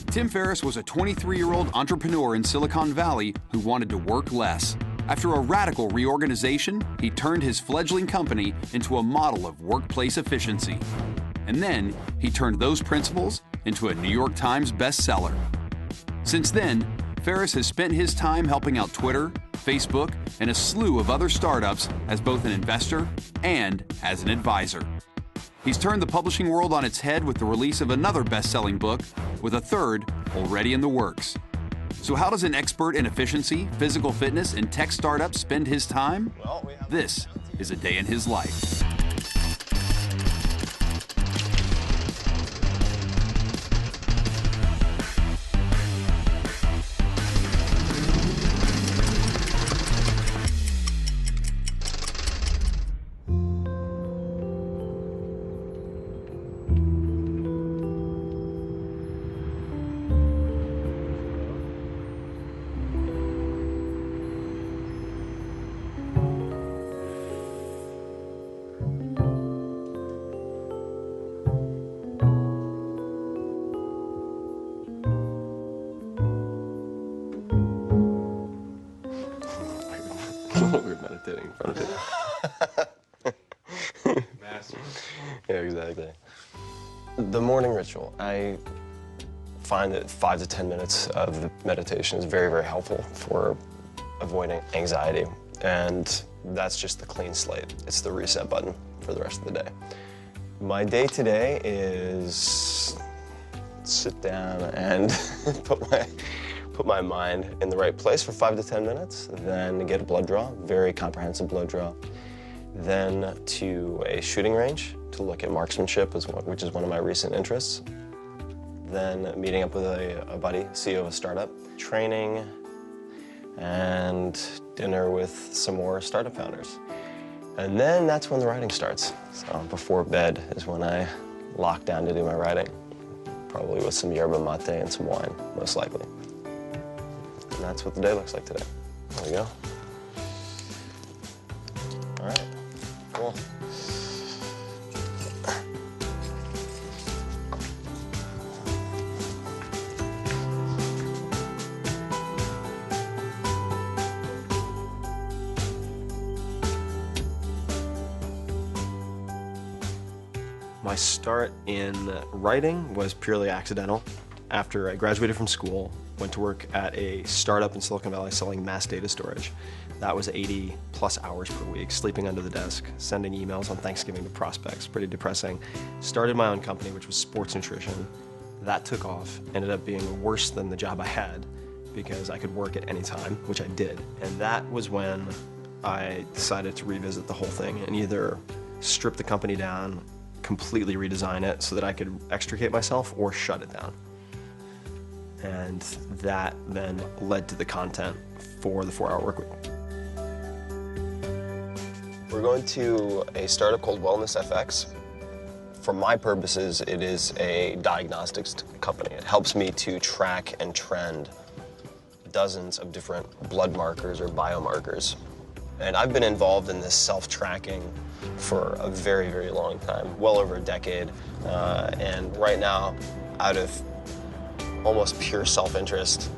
Tim Ferriss was a 23-year-old entrepreneur in Silicon Valley who wanted to work less. After a radical reorganization, he turned his fledgling company into a model of workplace efficiency. And then, he turned those principles into a New York Times bestseller. Since then, Ferriss has spent his time helping out Twitter, Facebook, and a slew of other startups as both an investor and as an advisor. He's turned the publishing world on its head with the release of another best-selling book, with a third already in the works. So how does an expert in efficiency, physical fitness, and tech startups spend his time? This is a day in his life. We're meditating in front of it. Massive. Yeah, exactly. The morning ritual, I find that 5 to 10 minutes of meditation is very, very helpful for avoiding anxiety. And that's just the clean slate. It's the reset button for the rest of the day. My day today is sit down and put my mind in the right place for 5 to 10 minutes, then get a blood draw, very comprehensive blood draw, then to a shooting range to look at marksmanship, which is one of my recent interests, then meeting up with a buddy, CEO of a startup, training, and dinner with some more startup founders. And then that's when the writing starts. So before bed is when I lock down to do my writing, probably with some yerba mate and some wine, most likely. And that's what the day looks like today. There we go. All right, cool. My start in writing was purely accidental. After I graduated from school, went to work at a startup in Silicon Valley selling mass data storage. That was 80+ hours per week, sleeping under the desk, sending emails on Thanksgiving to prospects, pretty depressing. Started my own company, which was sports nutrition. That took off, ended up being worse than the job I had because I could work at any time, which I did. And that was when I decided to revisit the whole thing and either strip the company down, completely redesign it so that I could extricate myself or shut it down. And that then led to the content for the 4-Hour Workweek. We're going to a startup called Wellness FX. For my purposes, it is a diagnostics company. It helps me to track and trend dozens of different blood markers or biomarkers. And I've been involved in this self-tracking for a very, very long time, well over a decade. And right now, out of almost pure self-interest,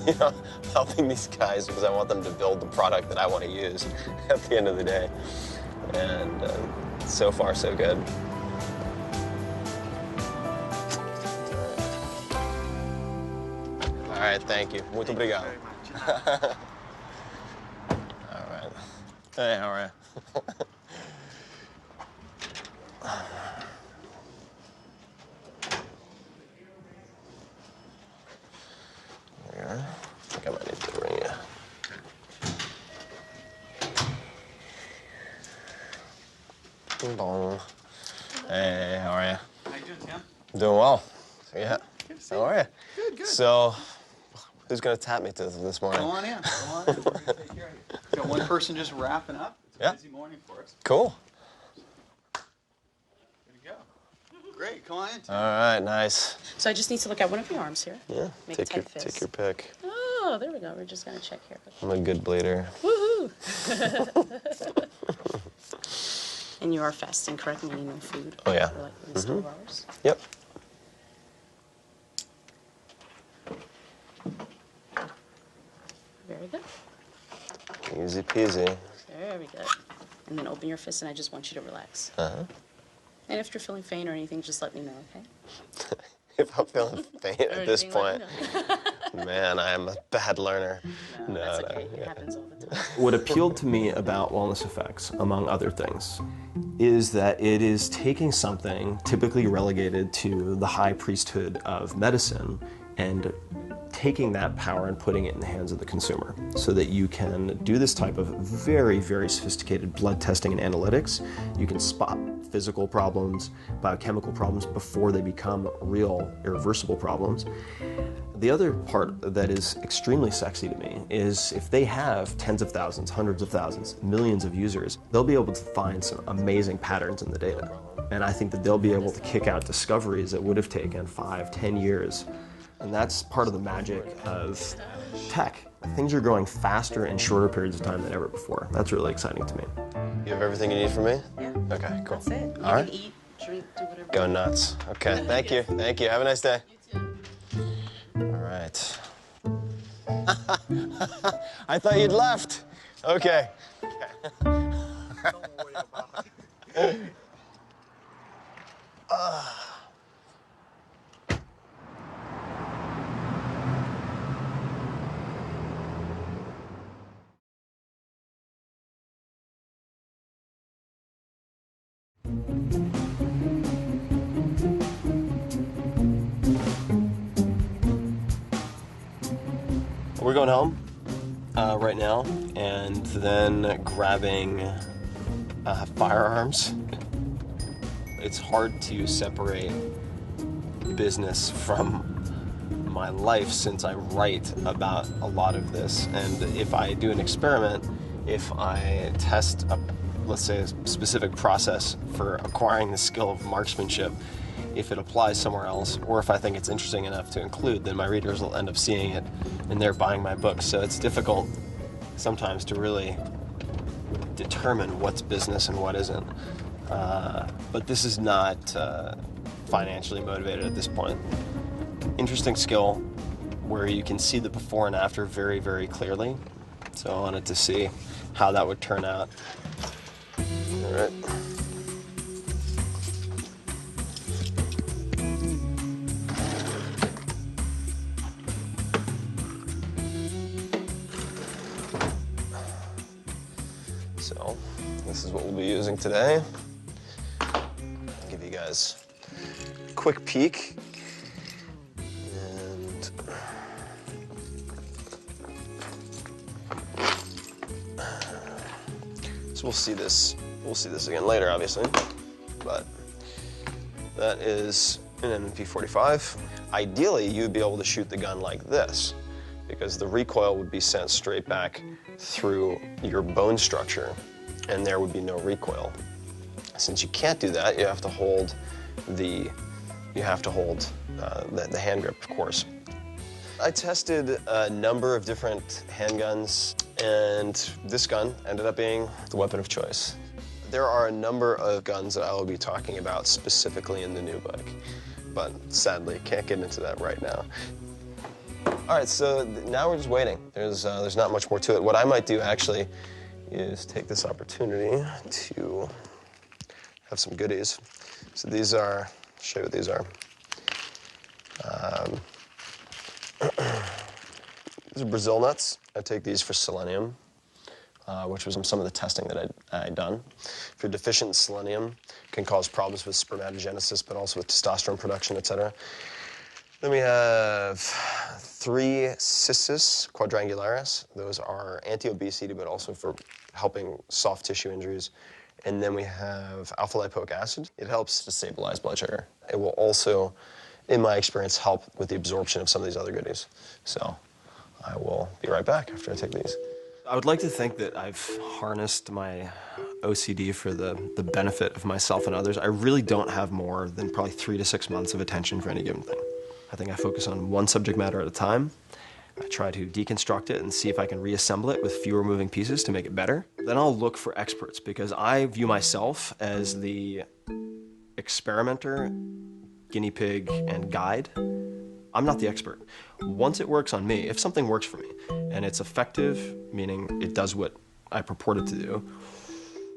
you know, helping these guys because I want them to build the product that I want to use at the end of the day. And so far, so good. All right, thank you. Muito obrigado. All right. Hey, how are you? I think I might need to bring you. Ding dong. Hey, how are you? How you doing, Tim? Doing well. Yeah. Good to see How are you? Good, good. So, who's gonna tap me this morning? Go on in. Go on in. We're gonna take care of you. Got one person just wrapping up. It's a Yeah. busy morning for us. Cool. Good to go. Great. Come on in, Tim. All right, nice. So I just need to look at one of your arms here. Yeah. Make a Take tight fist. take your pick. Oh, there we go. We're just gonna check here. I'm a good bleeder. Woohoo! And you are fasting, correct? Meaning no food. Oh, yeah. For like at least 12 hours. Yep. we go. Easy peasy. Very good. And then open your fist, and I just want you to relax. Uh-huh. And if you're feeling faint or anything, just let me know, okay? If I'm feeling faint at this point, No, man, I am a bad learner. that's okay. It happens all the time. What appealed to me about wellness effects, among other things, is that it is taking something typically relegated to the high priesthood of medicine and taking that power and putting it in the hands of the consumer so that you can do this type of very, very sophisticated blood testing and analytics. You can spot physical problems, biochemical problems before they become real, irreversible problems. The other part that is extremely sexy to me is if they have tens of thousands, hundreds of thousands, millions of users, they'll be able to find some amazing patterns in the data. And I think that they'll be able to kick out discoveries that would have taken 5, 10 years. And that's part of the magic of tech. Things are growing faster in shorter periods of time than ever before. That's really exciting to me. You have everything you need from me? Yeah. Okay, cool. That's it. You All right. can eat, drink, do whatever. Go nuts. Okay, thank you. Thank you. Have a nice day. You too. All right. I thought you'd left. Okay. Don't worry about it. We're going home right now and then grabbing firearms. It's hard to separate business from my life since I write about a lot of this. And if I do an experiment, if I test a, let's say, a specific process for acquiring the skill of marksmanship, if it applies somewhere else, or if I think it's interesting enough to include, then my readers will end up seeing it and they're buying my book. So it's difficult sometimes to really determine what's business and what isn't. But this is not financially motivated at this point. Interesting skill where you can see the before and after very, very clearly. So I wanted to see how that would turn out. All right. So this is what we'll be using today. I'll give you guys a quick peek. And so we'll see this again later, obviously. But that is an MP45. Ideally, you'd be able to shoot the gun like this, because the recoil would be sent straight back through your bone structure, and there would be no recoil. Since you can't do that, you have to hold the hand grip, of course. I tested a number of different handguns, and this gun ended up being the weapon of choice. There are a number of guns that I will be talking about specifically in the new book, but sadly can't get into that right now. All right, so now we're just waiting. There's not much more to it. What I might do actually is take this opportunity to have some goodies. So these are, I'll show you what these are. These are Brazil nuts. I take these for selenium, which was some of the testing that I'd done. If you're deficient in selenium, it can cause problems with spermatogenesis, but also with testosterone production, etc. Then we have 3 cissus quadrangularis. Those are anti-obesity, but also for helping soft tissue injuries. And then we have alpha-lipoic acid. It helps to stabilize blood sugar. It will also, in my experience, help with the absorption of some of these other goodies. So I will be right back after I take these. I would like to think that I've harnessed my OCD for the benefit of myself and others. I really don't have more than probably 3 to 6 months of attention for any given thing. I think I focus on one subject matter at a time. I try to deconstruct it and see if I can reassemble it with fewer moving pieces to make it better. Then I'll look for experts, because I view myself as the experimenter, guinea pig, and guide. I'm not the expert. Once it works on me, if something works for me, and it's effective, meaning it does what I purport it to do,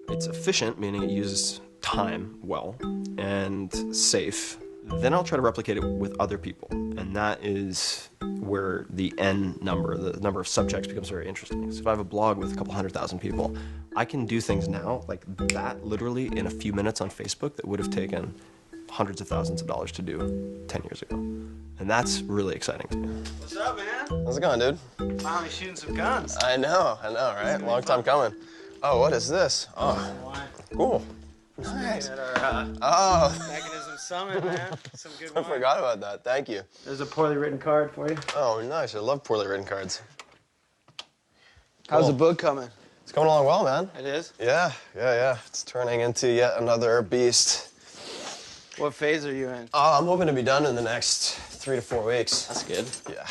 it's efficient, meaning it uses time well, and safe, then I'll try to replicate it with other people. And that is where the N number, the number of subjects, becomes very interesting. So if I have a blog with a couple 100,000 people, I can do things now like that literally in a few minutes on Facebook that would have taken hundreds of thousands of dollars to do 10 years ago. And that's really exciting to me. What's up, man? How's it going, dude? Finally shooting some guns. I know, right? Long time coming. Oh, what is this? Oh, cool. Nice. At our Oh, Mechanism Summit, man. Some good I wine. forgot about that. Thank you. There's a poorly written card for you. Oh, nice. I love poorly written cards. How's the Cool. book coming? It's coming along well, man. It is? Yeah. It's turning into yet another beast. What phase are you in? I'm hoping to be done in the next 3 to 4 weeks. That's good. Yeah.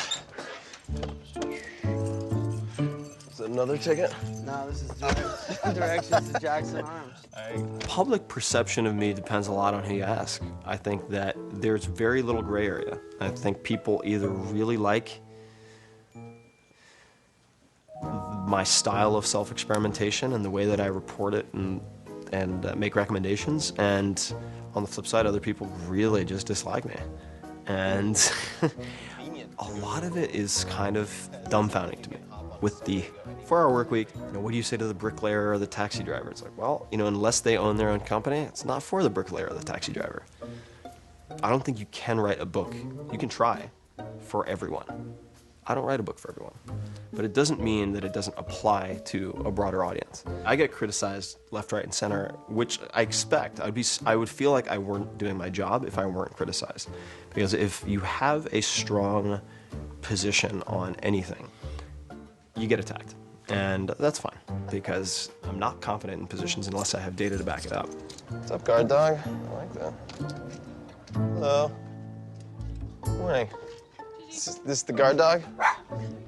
Is it another ticket? No, this is directions to Jackson Arms. Public perception of me depends a lot on who you ask. I think that there's very little gray area. I think people either really like my style of self-experimentation and the way that I report it and make recommendations, and on the flip side, other people really just dislike me. And a lot of it is kind of dumbfounding to me. With the 4-hour work week, what do you say to the bricklayer or the taxi driver? It's like, well, unless they own their own company, it's not for the bricklayer or the taxi driver. I don't think you can write a book. You can try for everyone. I don't write a book for everyone. But it doesn't mean that it doesn't apply to a broader audience. I get criticized left, right, and center, which I expect. I would feel like I weren't doing my job if I weren't criticized. Because if you have a strong position on anything, you get attacked. And that's fine, because I'm not confident in positions unless I have data to back it up. What's up, guard dog? I like that. Hello. Morning. Is this the guard dog?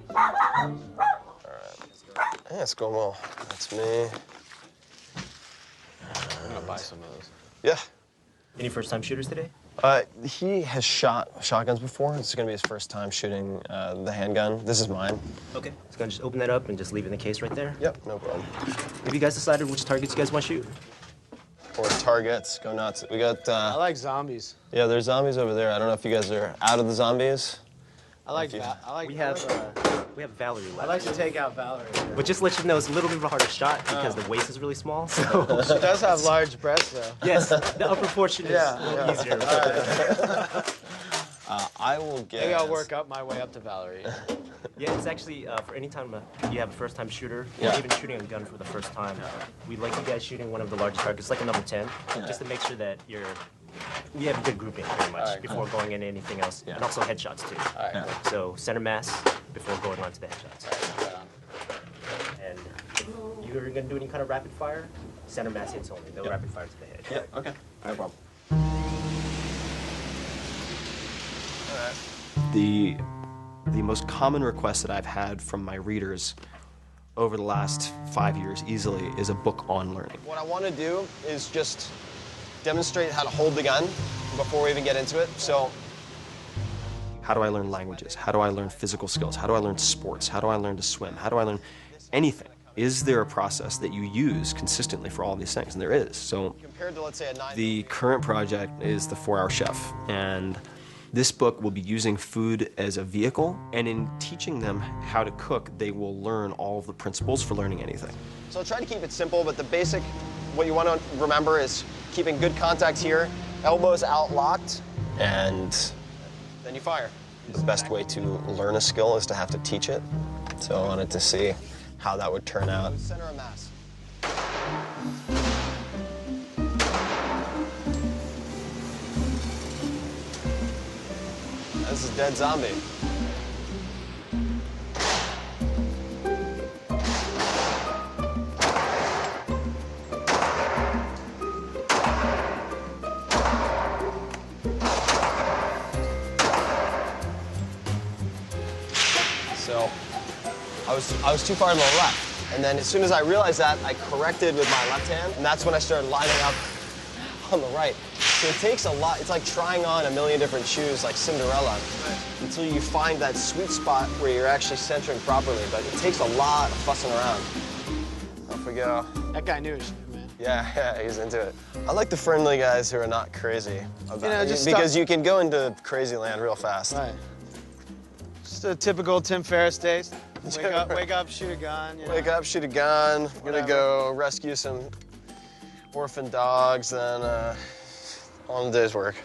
All right. Yeah, it's going well. That's me. I'm gonna buy some of those. Yeah. Any first-time shooters today? He has shot shotguns before. This is gonna be his first time shooting the handgun. This is mine. Okay. So gonna just open that up and just leave it in the case right there. Yep, no problem. Have you guys decided which targets you guys want to shoot? Or targets, go nuts. We got, I like zombies. yeah, there's zombies over there. I don't know if you guys are out of the zombies. I like you- that. We have Valerie left. I like to take out Valerie. But just to let you know, it's a little bit of a harder shot because the waist is really small. So She does have large breasts, though. yes, the upper portion is a little easier. I will get... Maybe I'll work up my way up to Valerie. Yeah, it's actually for any time you have a first-time shooter, Yeah. or even shooting a gun for the first time. We'd like you guys shooting one of the largest targets, like a number 10, just to make sure that we have a good grouping pretty much before going into anything else, and also headshots too. So center mass before going on to the headshots. And if you're gonna do any kind of rapid fire, center mass hits only, no rapid fire to the head. Yeah, okay. No problem. The most common request that I've had from my readers over the last 5 years easily is a book on learning. What I want to do is just demonstrate how to hold the gun before we even get into it. So, How do I learn languages? How do I learn physical skills? How do I learn sports? How do I learn to swim? How do I learn anything? Is there a process that you use consistently for all these things? And there is. So compared to, let's say, a 9... the current project is the 4-Hour Chef, and this book will be using food as a vehicle, and in teaching them how to cook, they will learn all of the principles for learning anything. So I'll try to keep it simple, but the basic, what you want to remember is keeping good contact here, elbows out locked, and then you fire. The best way to learn a skill is to have to teach it. So I wanted to see how that would turn out. Center of mass. This is dead zombie. So I was too far to the left. And then as soon as I realized that, I corrected with my left hand, and that's when I started lining up on the right. So it takes a lot. It's like trying on a million different shoes, like Cinderella. It until you find that sweet spot where you're actually centering properly, but it takes a lot of fussing around. Off we go. That guy knew his shit, man. Yeah, he's into it. I like the friendly guys who are not crazy about it, just because you can go into crazy land real fast. Right. Just a typical Tim Ferriss day. Wake up, shoot a gun. You know? Wake up, shoot a gun. I'm gonna go rescue some orphan dogs, then on the day's work.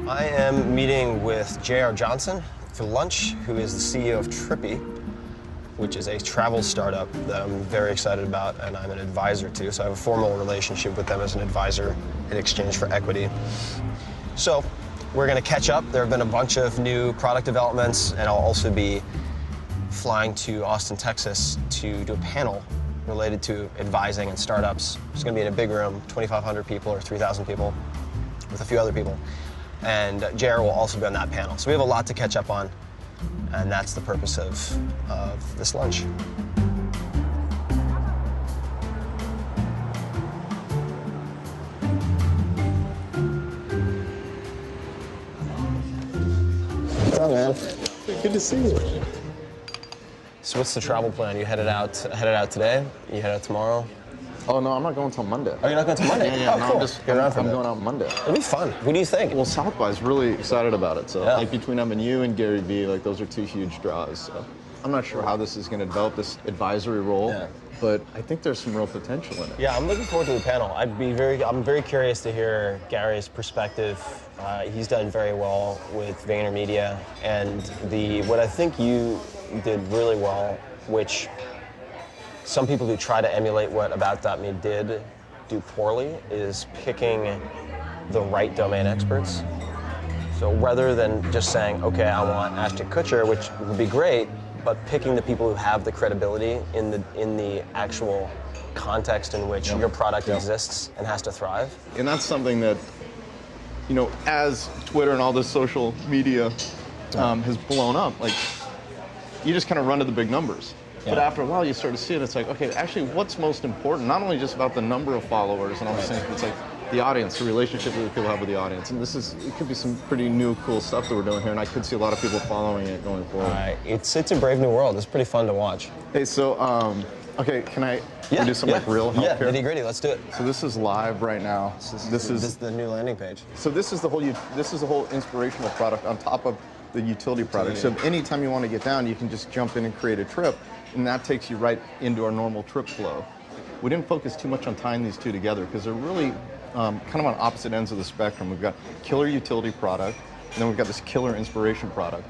I am meeting with J.R. Johnson for lunch, who is the CEO of Trippy, which is a travel startup that I'm very excited about and I'm an advisor to. So I have a formal relationship with them as an advisor in exchange for equity. So we're gonna catch up. There have been a bunch of new product developments, and I'll also be flying to Austin, Texas to do a panel related to advising and startups. It's gonna be in a big room, 2,500 people or 3,000 people with a few other people. And JR will also be on that panel. So we have a lot to catch up on, and that's the purpose of this lunch. What's up, man? Good to see you. So what's the travel plan? You headed out today? You head out tomorrow? Oh, no, I'm not going until Monday. Oh, you're not going to Monday? Yeah, oh, no, cool. I'm going out Monday. It'll be fun. What do you think? Well, South by's really excited about it. So, Yeah. like, between them and you and Gary Vee, like, those are two huge draws. So, I'm not sure how this is going to develop, this advisory role, but I think there's some real potential in it. Yeah, I'm looking forward to the panel. I'm very curious to hear Gary's perspective. He's done very well with VaynerMedia, and what I think you did really well, which some people who try to emulate what About.me did do poorly, is picking the right domain experts. So rather than just saying, okay, I want Ashton Kutcher, which would be great, but picking the people who have the credibility in the actual context in which your product exists and has to thrive. And that's something that, you know, as Twitter and all this social media has blown up, like, you just kind of run to the big numbers. But after a while, you start to see it. It's like, okay, actually, what's most important? Not only just about the number of followers and all these things, but it's like the audience, the relationship that people have with the audience. And it could be some pretty new, cool stuff that we're doing here. And I could see a lot of people following it going forward. It's a brave new world. It's pretty fun to watch. Hey, so, okay, can I do some like real help here? Yeah, nitty gritty. Let's do it. So this is live right now. This is the new landing page. So this is the whole inspirational product on top of the utility product. So anytime you want to get down, you can just jump in and create a trip, and that takes you right into our normal trip flow. We didn't focus too much on tying these two together because they're really kind of on opposite ends of the spectrum. We've got killer utility product, and then we've got this killer inspiration product.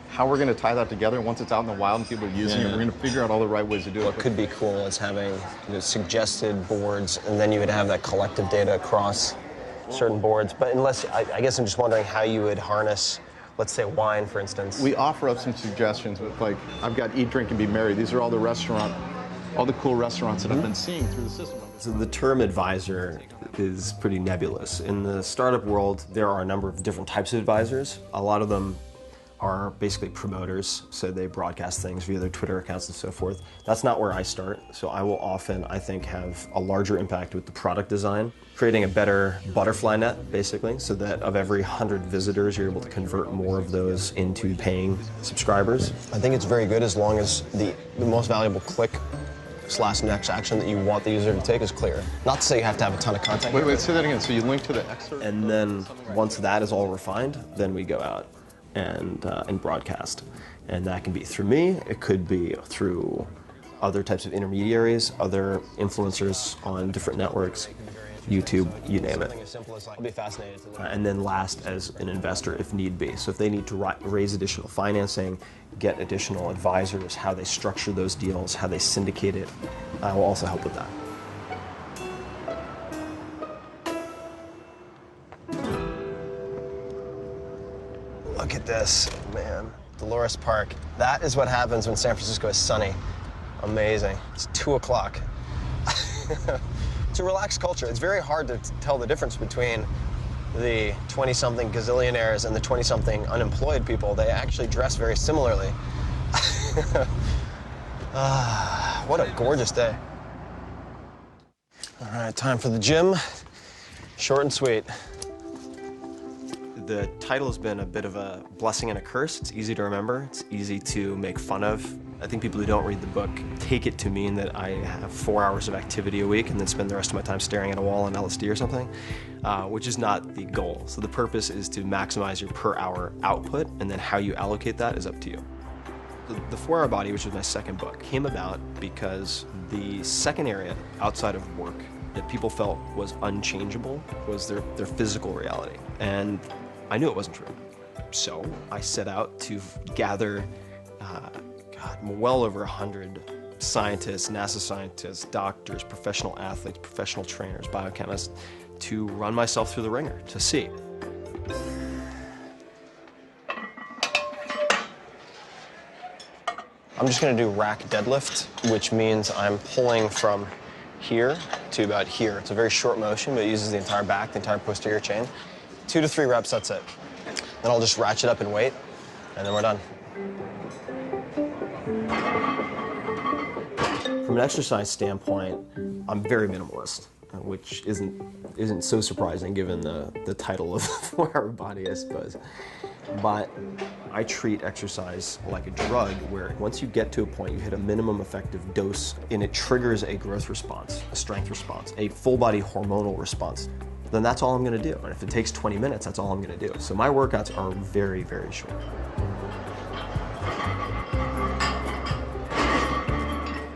How we're going to tie that together once it's out in the wild and people are using it, we're going to figure out all the right ways to do it. What could be cool is having suggested boards, and then you would have that collective data across certain boards. But unless, I guess I'm just wondering how you would harness, let's say, wine, for instance. We offer up some suggestions with, like, I've got Eat, Drink, and Be Merry. These are all the cool restaurants that I've been seeing through the system. So the term advisor is pretty nebulous. In the startup world, there are a number of different types of advisors. A lot of them are basically promoters, so they broadcast things via their Twitter accounts and so forth. That's not where I start, so I will often, I think, have a larger impact with the product design, creating a better butterfly net, basically, so that of every 100 visitors, you're able to convert more of those into paying subscribers. I think it's very good as long as the most valuable click/next action that you want the user to take is clear. Not to say you have to have a ton of content. Wait, say that again. So you link to the excerpt? And then once that is all refined, then we go out and broadcast. And that can be through me, it could be through other types of intermediaries, other influencers on different networks, YouTube, you name it. I'll be fascinated to learn. And then last, as an investor, if need be. So if they need to raise additional financing, get additional advisors, how they structure those deals, how they syndicate it, I will also help with that. Look at this, man. Dolores Park. That is what happens when San Francisco is sunny. Amazing. It's 2 o'clock. It's a relaxed culture. It's very hard to tell the difference between the 20-something gazillionaires and the 20-something unemployed people. They actually dress very similarly. What a gorgeous day. All right, time for the gym. Short and sweet. The title has been a bit of a blessing and a curse. It's easy to remember. It's easy to make fun of. I think people who don't read the book take it to mean that I have 4 hours of activity a week and then spend the rest of my time staring at a wall on LSD or something, which is not the goal. So the purpose is to maximize your per hour output, and then how you allocate that is up to you. The 4 Hour Body, which was my second book, came about because the second area outside of work that people felt was unchangeable was their physical reality. And I knew it wasn't true. So I set out to gather well over 100 scientists, NASA scientists, doctors, professional athletes, professional trainers, biochemists, to run myself through the ringer to see. I'm just gonna do rack deadlift, which means I'm pulling from here to about here. It's a very short motion, but it uses the entire back, the entire posterior chain. 2 to 3 reps, that's it. Then I'll just ratchet up in weight, and then we're done. From an exercise standpoint, I'm very minimalist, which isn't so surprising given the title of 4 Hour Body, I suppose. But I treat exercise like a drug, where once you get to a point, you hit a minimum effective dose, and it triggers a growth response, a strength response, a full body hormonal response. Then that's all I'm gonna do. And if it takes 20 minutes, that's all I'm gonna do. So my workouts are very, very short.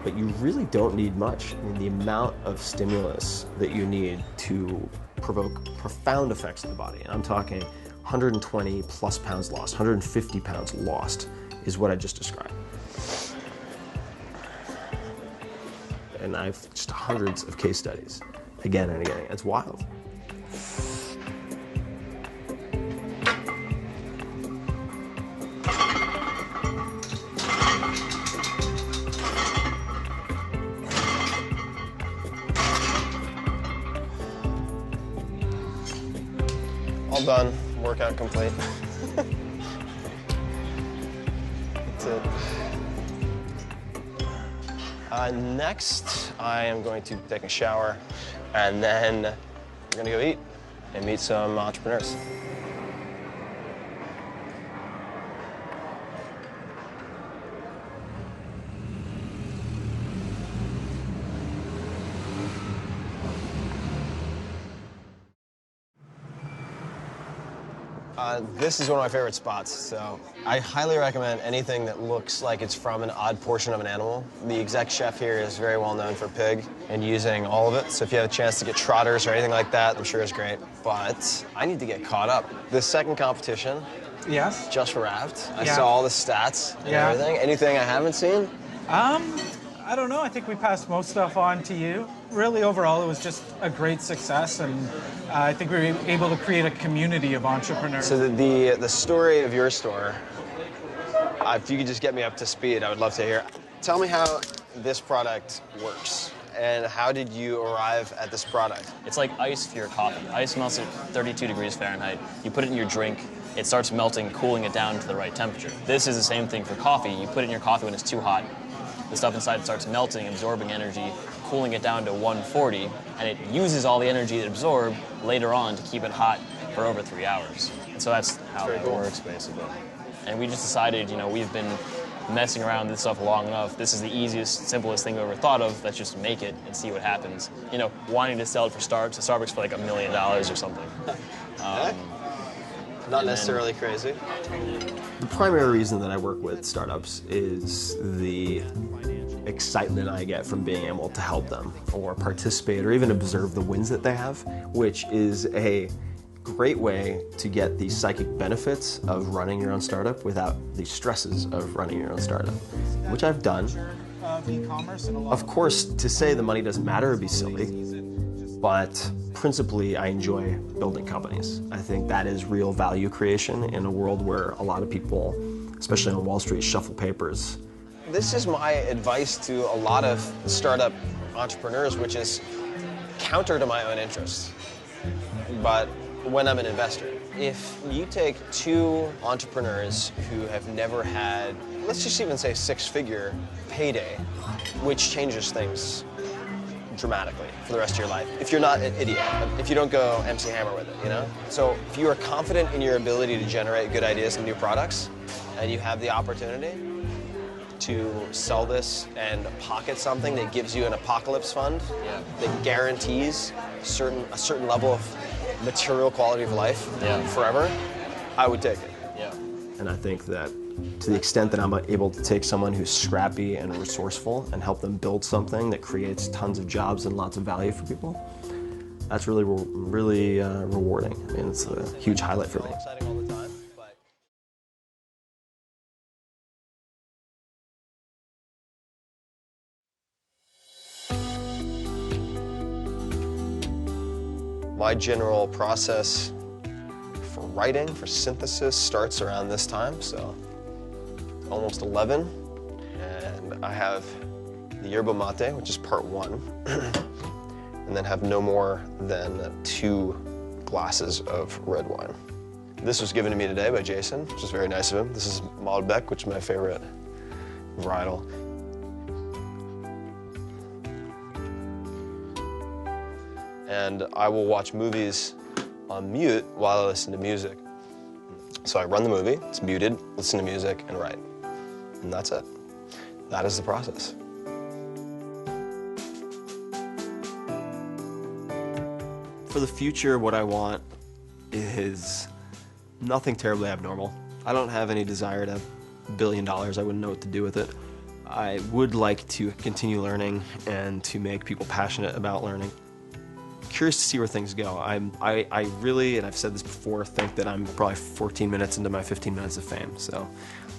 But you really don't need much. I mean, the amount of stimulus that you need to provoke profound effects of the body, and I'm talking 120 plus pounds lost, 150 pounds lost, is what I just described. And I've just hundreds of case studies, again and again. It's wild. All done, workout complete. That's it. Next, I am going to take a shower, and then we're gonna go eat and meet some entrepreneurs. This is one of my favorite spots, so I highly recommend anything that looks like it's from an odd portion of an animal. The exec chef here is very well known for pig and using all of it, so if you have a chance to get trotters or anything like that, I'm sure it's great. But I need to get caught up. The second competition, Yes. just wrapped. I Yeah. saw all the stats and Yeah. everything. Anything I haven't seen? I don't know. I think we passed most stuff on to you. Really, overall, it was just a great success, and I think we were able to create a community of entrepreneurs. So the story of your store, if you could just get me up to speed, I would love to hear. Tell me how this product works, and how did you arrive at this product? It's like ice for your coffee. Ice melts at 32 degrees Fahrenheit. You put it in your drink, it starts melting, cooling it down to the right temperature. This is the same thing for coffee. You put it in your coffee when it's too hot. The stuff inside starts melting, absorbing energy, cooling it down to 140, and it uses all the energy it absorbed later on to keep it hot for over 3 hours. And so that's how it works, basically. And we just decided, you know, we've been messing around with this stuff long enough. This is the easiest, simplest thing we've ever thought of. Let's just make it and see what happens. You know, wanting to sell it for Starbucks for like $1 million or something. Not necessarily crazy. The primary reason that I work with startups is the excitement I get from being able to help them or participate or even observe the wins that they have, which is a great way to get the psychic benefits of running your own startup without the stresses of running your own startup, which I've done. Of course, to say the money doesn't matter would be silly, but principally I enjoy building companies. I think that is real value creation in a world where a lot of people, especially on Wall Street, shuffle papers. This is my advice to a lot of startup entrepreneurs, which is counter to my own interests, but when I'm an investor. If you take two entrepreneurs who have never had, let's just even say 6-figure payday, which changes things dramatically for the rest of your life. If you're not an idiot, if you don't go MC Hammer with it, you know? So if you are confident in your ability to generate good ideas and new products, and you have the opportunity to sell this and pocket something that gives you an apocalypse fund that guarantees a certain level of material quality of life forever, I would take it. Yeah. And I think that to the extent that I'm able to take someone who's scrappy and resourceful and help them build something that creates tons of jobs and lots of value for people, that's really rewarding. I mean, it's a huge highlight for me. My general process for writing, for synthesis, starts around this time, so almost 11. And I have the yerba mate, which is part 1, and then have no more than 2 glasses of red wine. This was given to me today by Jason, which is very nice of him. This is Malbec, which is my favorite varietal. And I will watch movies on mute while I listen to music. So I run the movie, it's muted, listen to music, and write. And that's it. That is the process. For the future, what I want is nothing terribly abnormal. I don't have any desire to $1 billion. I wouldn't know what to do with it. I would like to continue learning and to make people passionate about learning. Curious to see where things go. I really, and I've said this before, think that I'm probably 14 minutes into my 15 minutes of fame, so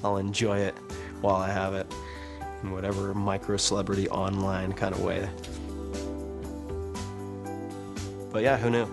I'll enjoy it while I have it in whatever micro-celebrity online kind of way. But yeah, who knew?